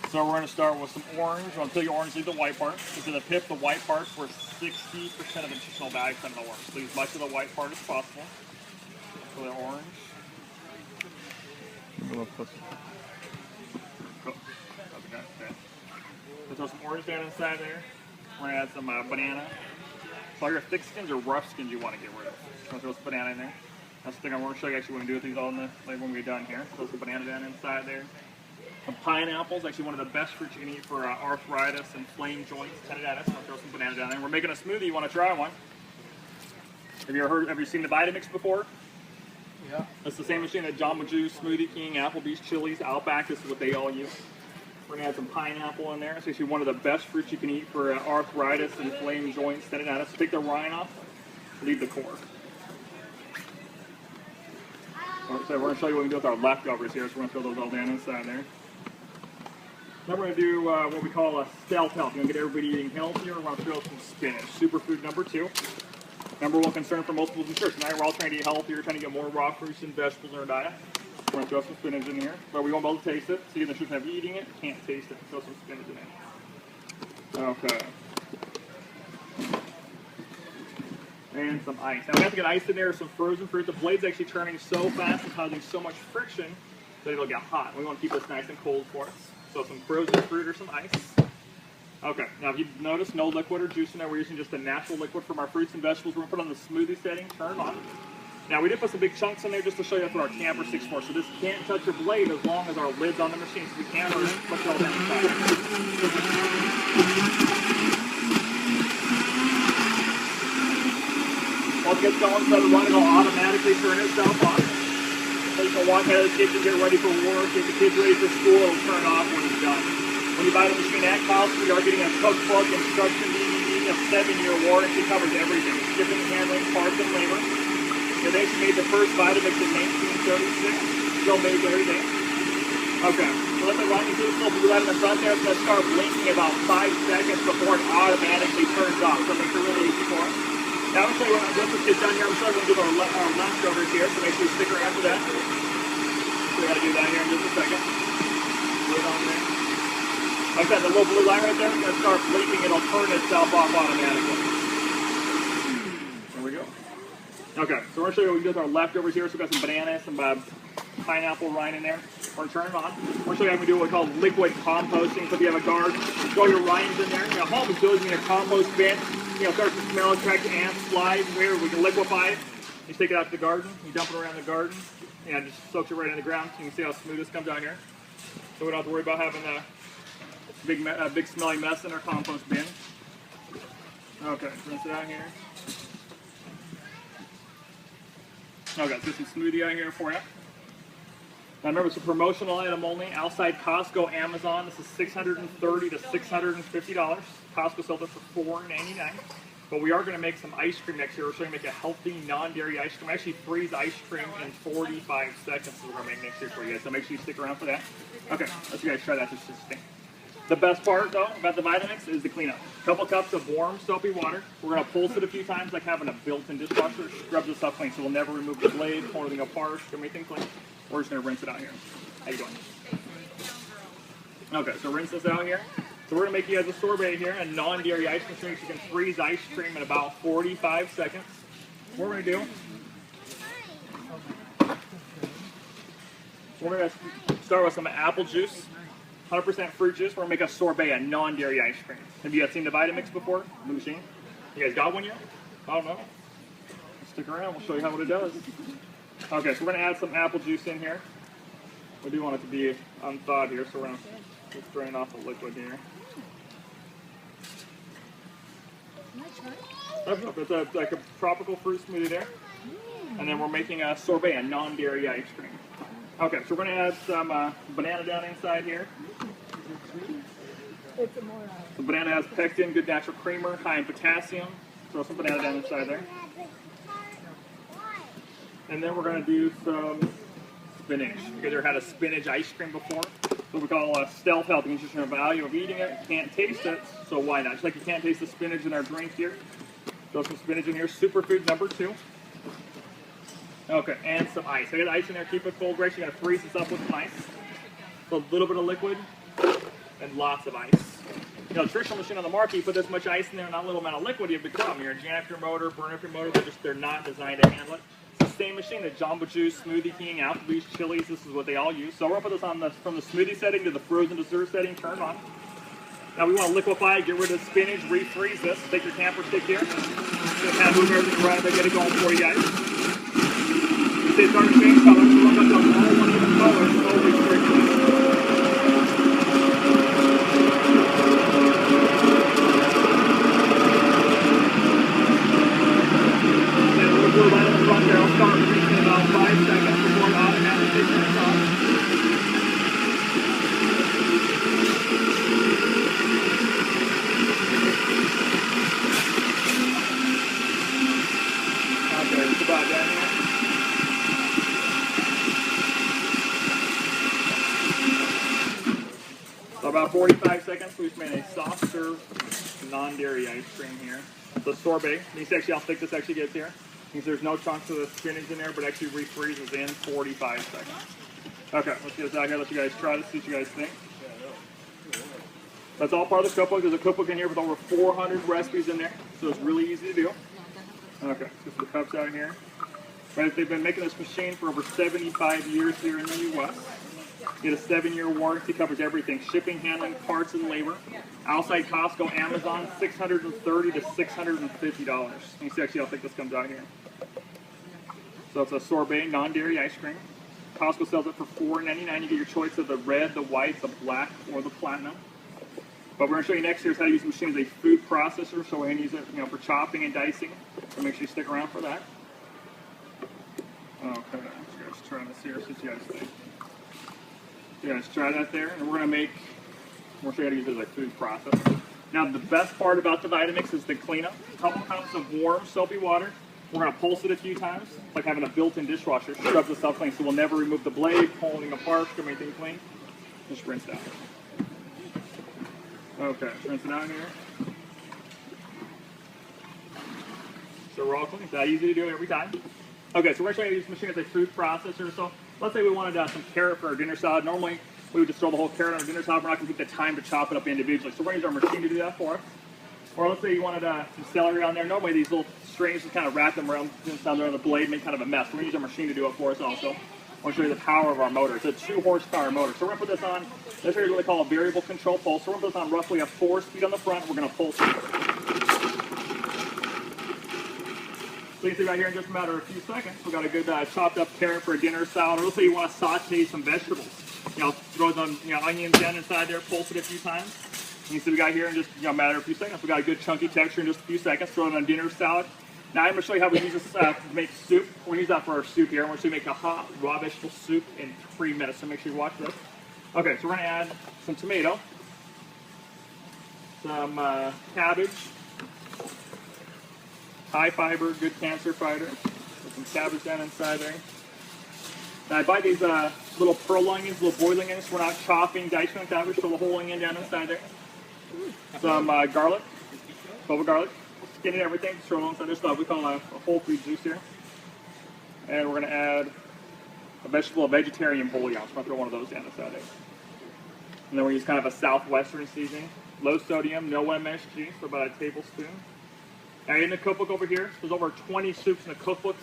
So we're going to start with some orange. I'm going to peel your orange, leave the white part. Because in the pip, the white part's worth 60% of the nutritional value from the orange. So use much of the white part as possible. So the orange. Cool. Okay. So throw some orange down inside there. We're going to add some banana. So all your thick skins or rough skins you want to get rid of. So I'm going to throw some banana in there. That's the thing I'm going to show you actually when we do things all in the like when we're done here. Throw some banana down inside there. Some pineapples, actually one of the best fruits you can eat for arthritis and inflamed joints, tendonitis. I'll throw some banana down there. We're making a smoothie. You want to try one? Have you seen the Vitamix before? Yeah. That's the same machine that Jamba Juice, Smoothie King, Applebee's, Chili's, Outback. This is what they all use. We're going to add some pineapple in there. It's actually one of the best fruits you can eat for arthritis and inflamed joints, tendonitis. So take the rind off, leave the core. So we're going to show you what we do with our leftovers here. So we're going to throw those all down inside there. Then we're going to do what we call a stealth health. We're going to get everybody eating healthier. We're going to throw some spinach. Superfood number 2. Number 1 concern for most people in church. Tonight we're all trying to eat healthier, trying to get more raw fruits and vegetables in our diet. We're going to throw some spinach in here, but we won't be able to taste it. So you shouldn't have eating it, can't taste it. Throw some spinach in there. Okay. And some ice. Now we have to get ice in there, some frozen fruit. The blade's actually turning so fast and causing so much friction that it'll get hot. We want to keep this nice and cold for us. So some frozen fruit or some ice. Okay, now if you notice, no liquid or juice in there. We're using just a natural liquid from our fruits and vegetables. We're going to put on the smoothie setting, turn it on. Now we did put some big chunks in there just to show you for our camper 6-4. So this can't touch your blade as long as our lid's on the machine. So we can't put it all down inside. Once it gets going, so the run, it'll automatically turn itself on. So you can walk out of the kitchen, get ready for work, get the kids ready for school, it'll turn off when it's done. When you buy the machine at Costco, we are getting a cookbook, instruction DVD, a 7-year warranty, covers everything. Shipping, handling, parts, and labor. They actually made the first Vitamix in 1936, still made every day. Okay, so let me walk you through this little blue light in the front there. It's going to start blinking about 5 seconds before it automatically turns off, so it makes it really easy for us. Now I'm going to show you once this gets done here, I'm starting to do our leftovers here, so make sure you stick around for that. So we got to do that here in just a second. Put it on there. Like that, the little blue light right there is going to start blinking. It'll turn itself off automatically. There we go. Okay, so we're going to show you what we do with our leftovers here. So we've got some banana, some pineapple rind in there. We're going to turn it on. We're going to show you how we do what we call liquid composting. So if you have a garden, throw your rinds in there. You know, all we do is in a compost bin. You know, start to smell, attract ants, flies, where we can liquefy it. You take it out to the garden, you dump it around the garden, and it just soaks it right in the ground. You can see how smooth this comes out here. So we don't have to worry about having a big smelly mess in our compost bin. Okay, rinse it out here. Okay, so some smoothie out here for you. Now remember, it's a promotional item only. Outside Costco, Amazon, this is $630 to $650. Costco sells it for $4.99. But we are going to make some ice cream next year. We're going to make a healthy, non-dairy ice cream. Actually, freeze ice cream in 45 seconds is what we're going to make next year for you guys. So make sure you stick around for that. Okay, let's you guys try that just to stink. The best part, though, about the Vitamix is the cleanup. A couple cups of warm, soapy water. We're going to pulse it a few times like having a built-in dishwasher. It scrubs this stuff clean, so we'll never remove the blade, pull anything apart, get anything clean. We're just going to rinse it out here. How you doing? Okay, so rinse this out here. So we're going to make you guys a sorbet here, a non-dairy ice cream. So you can freeze ice cream in about 45 seconds. What we're going to do, we're going to start with some apple juice, 100% fruit juice. We're going to make a sorbet, a non-dairy ice cream. Have you guys seen the Vitamix before, the machine? You guys got one yet? I don't know. Stick around, we'll show you how what it does. Okay, so we're going to add some apple juice in here. We do want it to be unthawed here, so we're going to just drain off the liquid here. It's like a tropical fruit smoothie there. And then we're making a sorbet, a non-dairy ice cream. Okay, so we're going to add some banana down inside here. The banana has pectin, good natural creamer, high in potassium. Throw some banana down inside there. And then we're going to do some spinach. You guys ever had a spinach ice cream before? What we call a stealth health, nutritional value of eating it. Can't taste it, so why not? Just like you can't taste the spinach in our drink here. Throw some spinach in here. Superfood number 2. Okay, and some ice. I got ice in there. Keep it cold. We're actually going to freeze this up with some ice. So a little bit of liquid. and lots of ice. You know, the traditional machine on the market, you put this much ice in there and that little amount of liquid, you become. You're jam up your motor, burn up your motor. They're not designed to handle it. It's the same machine that Jamba Juice, Smoothie King, Applebee's, Chili's, this is what they all use. So we're going to put this on from the smoothie setting to the frozen dessert setting, turn on. Now we want to liquefy it, get rid of the spinach, refreeze this. Take your tamper stick here. Just kind of move everything around and get it going for you guys. You see it start to change color, so look at the all one even color, slowly sprinkling. Blue light in the front there. I'll start reaching in about 5 seconds before it automatically turns on. Okay, it's about done here. So about 45 seconds, we just made a soft serve non-dairy ice cream here. The sorbet. You see actually how thick this actually gets here. Means there's no chunks of the spinach in there, but actually refreezes in 45 seconds. Okay, let's get this out here, let you guys try this, see what you guys think. That's all part of the cookbook. There's a cookbook in here with over 400 recipes in there, so it's really easy to do. Okay, let's get the cups out here. Right, they've been making this machine for over 75 years here in the U.S. You get a 7-year warranty, covers everything. Shipping, handling, parts, and labor. Outside Costco, Amazon, $630 to $650. You see actually how thick this comes out here. So it's a sorbet, non-dairy ice cream. Costco sells it for $4.99. You get your choice of the red, the white, the black, or the platinum. But we're going to show you next here is how to use the machine as a food processor. So we're going to use it, for chopping and dicing. So make sure you stick around for that. Okay, let's try this here, see what you guys think. You guys try that there, and we'll show you how to use it as a food processor. Now, the best part about the Vitamix is the cleanup. A couple cups of warm, soapy water. We're going to pulse it a few times. It's like having a built-in dishwasher. Scrub this stuff clean, so we'll never remove the blade, pulling apart, scrub anything clean. Just rinse it out. Okay, rinse it out here. So we're all clean. It's that easy to do every time. Okay, so we're going to show you this machine as a food processor. So let's say we wanted some carrot for our dinner salad. Normally, we would just throw the whole carrot on our dinner salad. We're not going to take the time to chop it up individually. So we're going to use our machine to do that for us. Or let's say you wanted some celery on there. Normally, these little strings just kind of wrap them around the blade, make kind of a mess. We're going to use our machine to do it for us also. I want to show you the power of our motor. It's a 2-horsepower motor. So we're going to put this on, this here is what they call a variable control pulse. So we're going to put this on roughly a 4-speed on the front. We're going to pulse it. So you can see right here in just a matter of a few seconds, we've got a good chopped up carrot for a dinner salad. Or let's say you want to saute some vegetables. Throw some onions down inside there, pulse it a few times. And you see we got here in just a matter of a few seconds. We got a good chunky texture in just a few seconds. Throw it on a dinner salad. Now I'm going to show you how we use this to make soup. We're going to use that for our soup here. We're going to make a hot raw vegetable soup in 3 minutes. So make sure you watch this. Okay, so we're going to add some tomato, some cabbage. High fiber, good cancer fighter. Put some cabbage down inside there. Now I buy these little pearl onions, little boiling onions. We're not chopping, dicing like that. We throw the whole onion down inside there. Some garlic, clove of garlic, skin and everything. Just throw it inside this stuff. We call a whole food juice here. And we're going to add a vegetarian bouillon. So we're going to throw one of those down inside there. And then we use kind of a southwestern seasoning. Low sodium, no MSG, so about a tablespoon. Now in the cookbook over here, there's over 20 soups in the cookbook.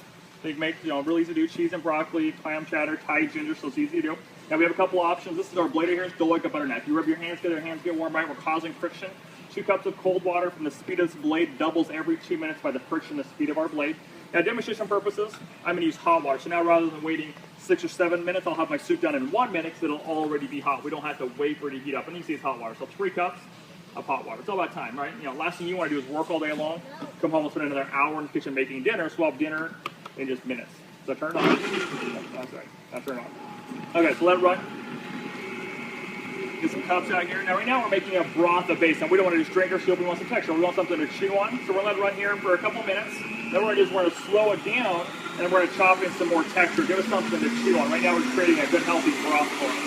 They make, really easy to do. Cheese and broccoli, clam chowder, Thai ginger, so it's easy to do. Now we have a couple options. This is our blade here. It's still like a butternut. If you rub your hands together, your hands get warm, right? We're causing friction. 2 cups of cold water from the speed of this blade doubles every 2 minutes by the friction, the speed of our blade. Now demonstration purposes, I'm going to use hot water. So now rather than waiting 6 or 7 minutes, I'll have my soup done in 1 minute because it'll already be hot. We don't have to wait for it to heat up. And you see it's hot water. So 3 cups. Of hot water. It's all about time, right? Last thing you want to do is work all day long, come home and spend another hour in the kitchen making dinner, so we'll have dinner in just minutes. So turn it on. That's right. Now turn it on. Okay, so let it run. Get some cups out here. Now, right now we're making a broth of base. Now, we don't want to just drink or soup. We want some texture. We want something to chew on. So we're going to let it run here for a couple minutes. Then we're going to slow it down, and then we're going to chop in some more texture. Give us something to chew on. Right now we're creating a good, healthy broth for us.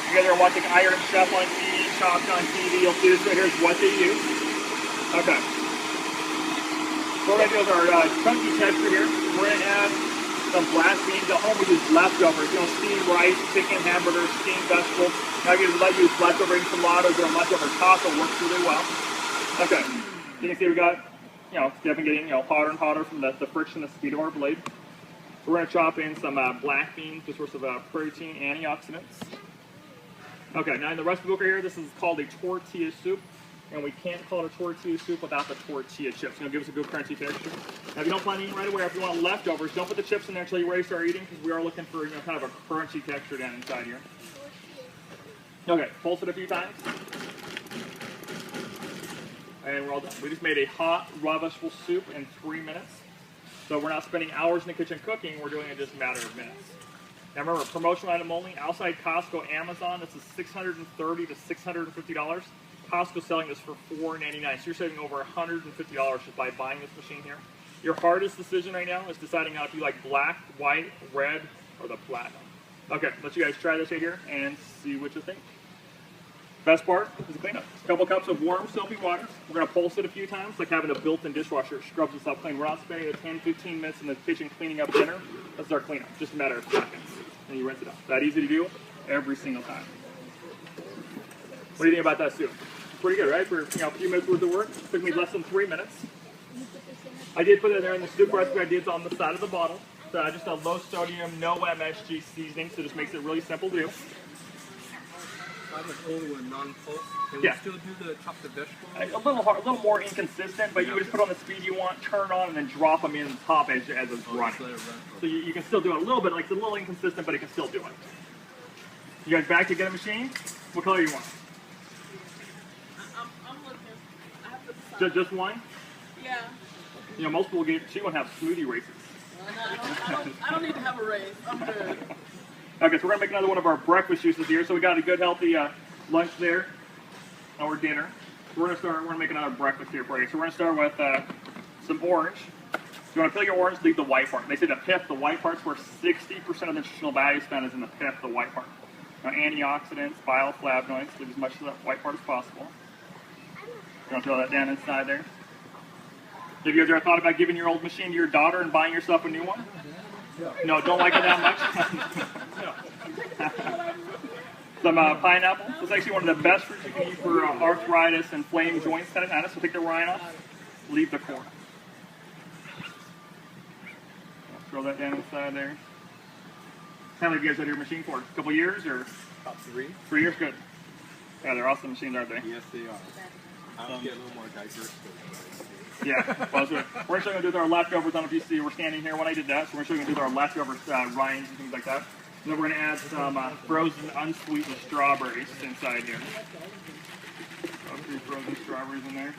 You guys are watching Iron Chef on TV, Chopped on TV. You'll see this right here is what they use. Okay. So what we're going to do is our chunky texture here. We're going to add some black beans. At home we use leftovers. Steamed rice, chicken, hamburgers, steamed vegetables. Now you can let use leftover enchiladas or leftover taco works really well. Okay, you can see we got, definitely getting, hotter and hotter from the friction, the speed of our blade. We're going to chop in some black beans, the source of protein, antioxidants. Okay, now in the recipe book right here, this is called a tortilla soup, and we can't call it a tortilla soup without the tortilla chips. Give us a good crunchy texture. Now, if you don't plan to eat right away, if you want leftovers, don't put the chips in there until you're ready to start eating, because we are looking for kind of a crunchy texture down inside here. Okay, pulse it a few times. And we're all done. We just made a hot raw vegetable soup in 3 minutes. So we're not spending hours in the kitchen cooking, we're doing it just a matter of minutes. Now remember, promotional item only, outside Costco, Amazon, this is $630 to $650. Costco's selling this for $4.99, so you're saving over $150 just by buying this machine here. Your hardest decision right now is deciding out if you like black, white, red, or the platinum. Okay, let you guys try this right here and see what you think. Best part is the cleanup. A couple cups of warm soapy water. We're going to pulse it a few times, like having a built-in dishwasher. It scrubs us up clean. We're not spending the 10-15 minutes in the kitchen cleaning up dinner. This is our cleanup. Just a matter of seconds. And you rinse it out. That easy to do every single time. What do you think about that soup? Pretty good, right? For a few minutes worth of work. It took me less than 3 minutes. I did put it there in the soup recipe. I did it on the side of the bottle. So just a low sodium, no MSG seasoning, so it just makes it really simple to do. I'm an old one, non-pulse. Can we still do the chop the vegetables? A little hard, a little more inconsistent, but you would just put on the speed you want, turn it on, and then drop them in the top as it's running. So you can still do it a little bit, like it's a little inconsistent, but you can still do it. You guys back to get a machine? What color you want? I'm looking. I have to decide. Just one? Yeah. Most people get two and have smoothie races. I don't need to have a race. I'm good. Okay, so we're going to make another one of our breakfast juices here. So we got a good, healthy lunch there, or dinner. We're going to make another breakfast here for you. So we're going to start with some orange. If you want to peel your orange, leave the white part. They say the pith, the white part's where 60% of the nutritional value spent is in the pith, the white part. Now, antioxidants, bioflavonoids, leave as much of that white part as possible. You want to throw that down inside there. Have you guys ever thought about giving your old machine to your daughter and buying yourself a new one? No, don't like it that much? Some pineapple. This is actually one of the best fruits you can eat for arthritis, inflamed joints, tendonitis. So take the rind off, leave the core. Throw that down inside there. How long have you guys had your machine for? A couple years or? About 3. 3 years, good. Yeah, they're awesome machines, aren't they? Yes, they are. I'll get a little more diverse. Yeah, well, so we're actually going to do with our leftovers. I don't know if you see, we're standing here when I did that, so we're actually going to do with our leftovers, rinds and things like that. And then we're going to add some frozen unsweetened strawberries inside here. So 3 frozen strawberries in there.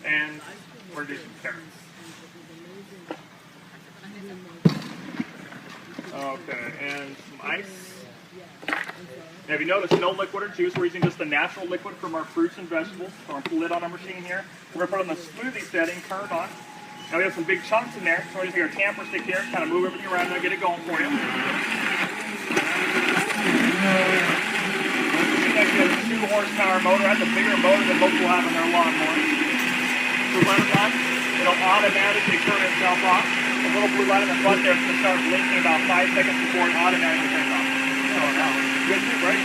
And we're going to do some carrots. Okay, and some ice. Now, if you notice, no liquid or juice. We're using just the natural liquid from our fruits and vegetables. So our lid on our machine here. We're going to put it on the smoothie setting, turn it on. Now we have some big chunks in there, so we're just going to tamper stick here, kind of move everything around and get it going for you. This machine actually has a 2 horsepower motor. That's a bigger motor than most people have in their lawnmower. So let it run, it'll automatically turn itself off. The little blue light in the front there is going to start blinking about 5 seconds before it automatically turns off. Oh no, good soup, right?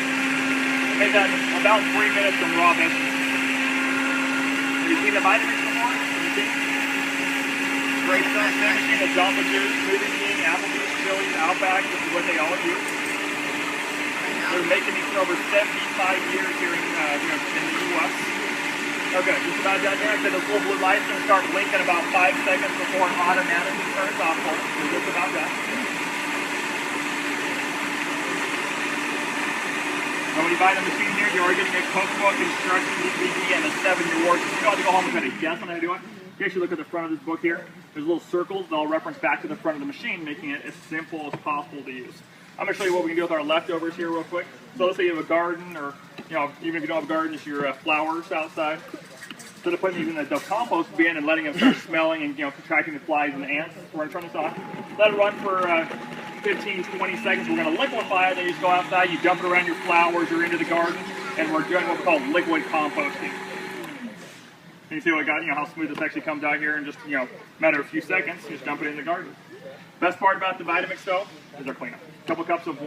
Made that in about 3 minutes from raw vegetables. Have you seen the Vitamix before? Have you seen? Great stuff. Same machine with Jamba Juice, Smoothie King, Applebee's, Chili's, Outback. This is what they all use. They're making these for over 75 years here in the U.S. Okay, just about done here. I said this little blue light's going to start blinking about 5 seconds before it automatically turns off for us. We're just about done. And when you buy the machine here, you're already getting a cookbook, instruction, DVD, and a 7-year warranty. You don't have to go home and try to guess on how to do it. You actually look at the front of this book here. There's little circles that all reference back to the front of the machine, making it as simple as possible to use. I'm going to show you what we can do with our leftovers here real quick. So let's say you have a garden, or even if you don't have a garden, it's your flowers outside. Instead of putting these in the compost bin and letting them start smelling and contracting the flies and the ants, we're going to turn this on. Let it run for 15, 20 seconds. We're going to liquefy it. Then you just go outside, you dump it around your flowers or into the garden, and we're doing what we call liquid composting. And you see what I got, how smooth this actually comes out here in just, matter of a few seconds. You just dump it in the garden. Best part about the Vitamix though is our cleanup. A couple cups of